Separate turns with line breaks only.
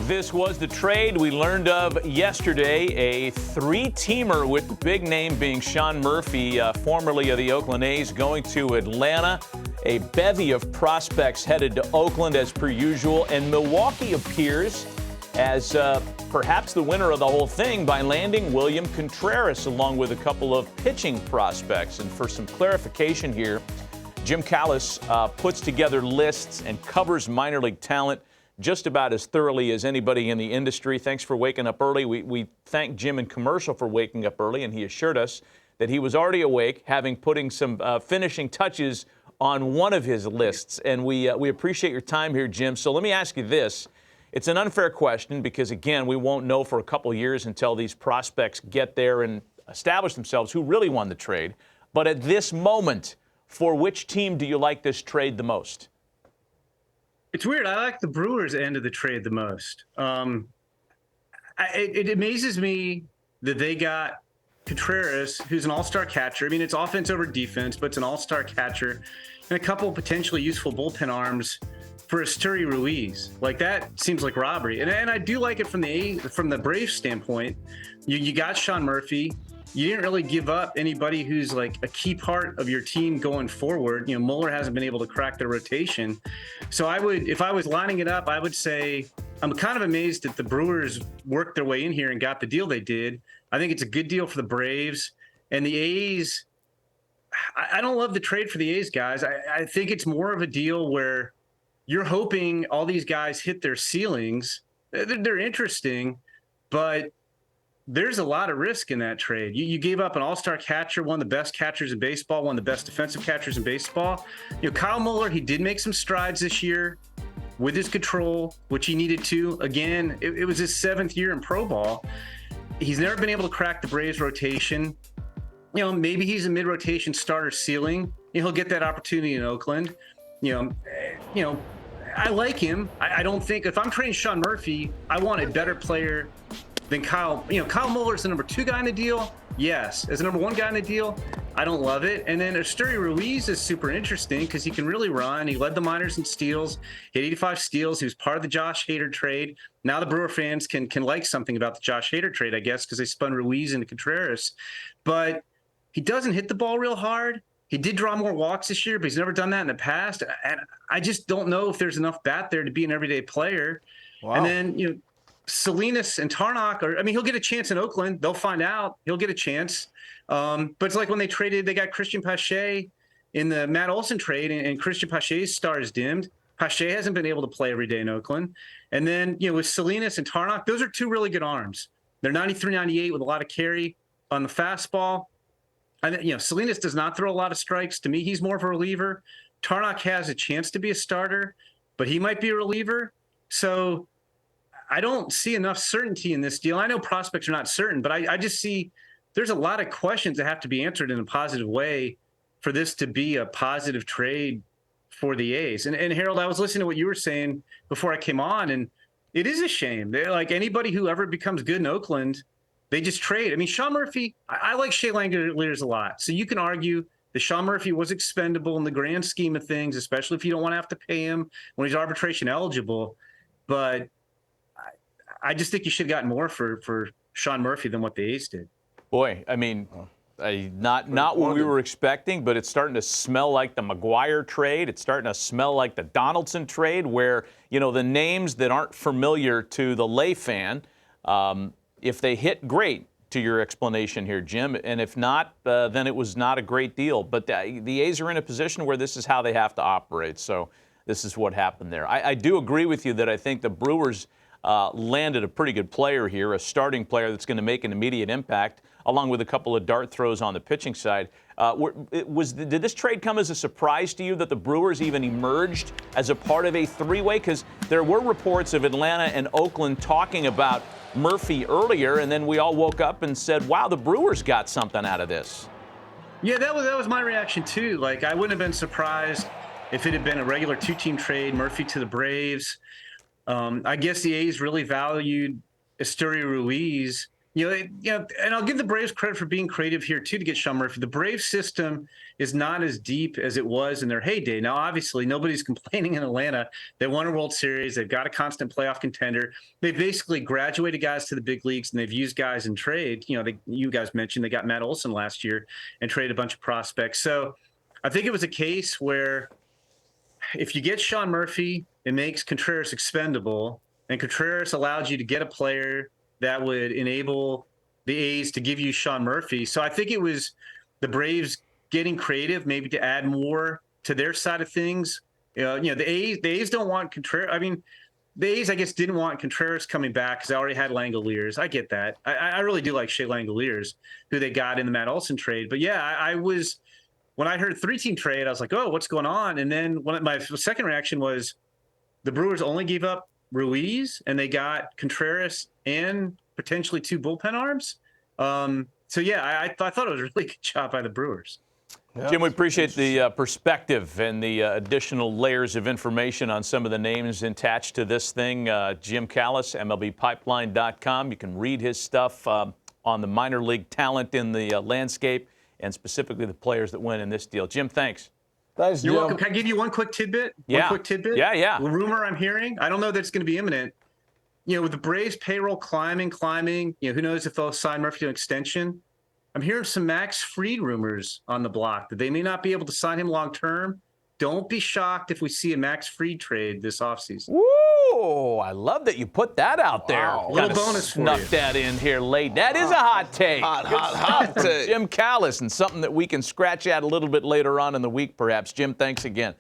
This was the trade we learned of yesterday, a three-teamer with the big name being Sean Murphy, formerly of the Oakland A's, going to Atlanta. A bevy of prospects headed to Oakland as per usual, and Milwaukee appears as perhaps the winner of the whole thing by landing William Contreras along with a couple of pitching prospects. And for some clarification here, Jim Callis puts together lists and covers minor league talent just about as thoroughly as anybody in the industry. Thanks for waking up early. We thank Jim in commercial for waking up early, and he assured us that he was already awake, having putting some finishing touches on one of his lists. And we appreciate your time here, Jim. So let me ask you this. It's an unfair question because, again, we won't know for a couple of years until these prospects get there and establish themselves who really won the trade. But at this moment, for which team do you like this trade the most?
It's weird. I like the Brewers end of the trade the most. It amazes me that they got Contreras, who's an all-star catcher. I mean, it's offense over defense, but it's an all-star catcher, and a couple of potentially useful bullpen arms for Esteury Ruiz. Like, that seems like robbery. And I do like it from the Braves standpoint. You got Sean Murphy. You didn't really give up anybody who's like a key part of your team going forward. You know, Mueller hasn't been able to crack the rotation. So if I was lining it up, I would say I'm kind of amazed that the Brewers worked their way in here and got the deal they did. I think it's a good deal for the Braves. And the A's, I don't love the trade for the A's, guys. I think it's more of a deal where you're hoping all these guys hit their ceilings. They're interesting, but there's a lot of risk in that trade. You gave up an all-star catcher, one of the best catchers in baseball, one of the best defensive catchers in baseball. You know, Kyle Mueller, he did make some strides this year with his control, which he needed to. Again, it was his 7th year in pro ball. He's never been able to crack the Braves rotation. You know, maybe he's a mid-rotation starter ceiling. You know, he'll get that opportunity in Oakland. You know, I like him. I don't think, if I'm trading Sean Murphy, I want a better player than Kyle. You know, Kyle Mueller is the number 2 guy in the deal. Yes. As the number 1 guy in the deal, I don't love it. And then Esteury Ruiz is super interesting because he can really run. He led the minors in steals, hit 85 steals. He was part of the Josh Hader trade. Now the Brewer fans can like something about the Josh Hader trade, I guess, because they spun Ruiz into Contreras. But he doesn't hit the ball real hard. He did draw more walks this year, but he's never done that in the past. And I just don't know if there's enough bat there to be an everyday player. Wow. And then, you know, Salinas and Tarnock, he'll get a chance in Oakland. They'll find out. He'll get a chance. But it's like when they got Christian Pache in the Matt Olson trade, and Christian Pache's star is dimmed. Pache hasn't been able to play every day in Oakland. And then, you know, with Salinas and Tarnock, those are 2 really good arms. They're 93, 98 with a lot of carry on the fastball. You know, Salinas does not throw a lot of strikes. To me, he's more of a reliever. Tarnock has a chance to be a starter, but he might be a reliever. So I don't see enough certainty in this deal. I know prospects are not certain, but I just see there's a lot of questions that have to be answered in a positive way for this to be a positive trade for the A's. And Harold, I was listening to what you were saying before I came on, and it is a shame. They're like, anybody who ever becomes good in Oakland, they just trade. I mean, Sean Murphy, I like Shea Langeliers a lot. So you can argue that Sean Murphy was expendable in the grand scheme of things, especially if you don't want to have to pay him when he's arbitration eligible. But I just think you should have gotten more for Sean Murphy than what the A's did.
Boy, I mean, not what we were expecting, but it's starting to smell like the McGuire trade. It's starting to smell like the Donaldson trade, where, you know, the names that aren't familiar to the lay fan, if they hit, great, to your explanation here, Jim. And if not, then it was not a great deal. But the A's are in a position where this is how they have to operate. So this is what happened there. I do agree with you that I think the Brewers landed a pretty good player here, a starting player that's going to make an immediate impact, along with a couple of dart throws on the pitching side. Did this trade come as a surprise to you that the Brewers even emerged as a part of a 3-way? Because there were reports of Atlanta and Oakland talking about Murphy earlier, and then we all woke up and said, wow, the Brewers got something out of this.
Yeah, that was my reaction too. Like, I wouldn't have been surprised if it had been a regular 2-team trade, Murphy to the Braves. I guess the A's really valued Esteury Ruiz And I'll give the Braves credit for being creative here too to get Sean Murphy. The Braves system is not as deep as it was in their heyday. Now, obviously, nobody's complaining in Atlanta. They won a World Series. They've got a constant playoff contender. They basically graduated guys to the big leagues, and they've used guys in trade. You guys mentioned they got Matt Olson last year and traded a bunch of prospects. So I think it was a case where if you get Sean Murphy, it makes Contreras expendable, and Contreras allowed you to get a player that would enable the A's to give you Sean Murphy. So I think it was the Braves getting creative, maybe to add more to their side of things. The A's don't want Contreras. I mean, the A's, I guess, didn't want Contreras coming back because they already had Langoliers. I get that. I really do like Shea Langoliers, who they got in the Matt Olson trade. But yeah, when I heard 3-team trade, I was like, oh, what's going on? And then my second reaction was the Brewers only gave up Ruiz, and they got Contreras and potentially 2 bullpen arms. So yeah, I thought it was a really good job by the Brewers.
Yeah, Jim, we appreciate the perspective and the additional layers of information on some of the names attached to this thing. Jim Callis, MLBPipeline.com. You can read his stuff on the minor league talent in the landscape and specifically the players that win in this deal. Jim, thanks.
Thanks, Jim.
You're welcome. Can I give you one quick tidbit?
Yeah.
One quick tidbit?
Yeah.
A rumor I'm hearing, I don't know that it's going to be imminent. With the Braves payroll climbing, who knows if they'll sign Murphy to an extension. I'm hearing some Max Fried rumors on the block that they may not be able to sign him long term. Don't be shocked if we see a Max Fried trade this offseason.
Woo! I love that you put that out there.
Wow. Little bonus for
snuck
you.
that in here late. That is a hot take.
Hot
From
take.
Jim Callis, and something that we can scratch at a little bit later on in the week, perhaps. Jim, thanks again.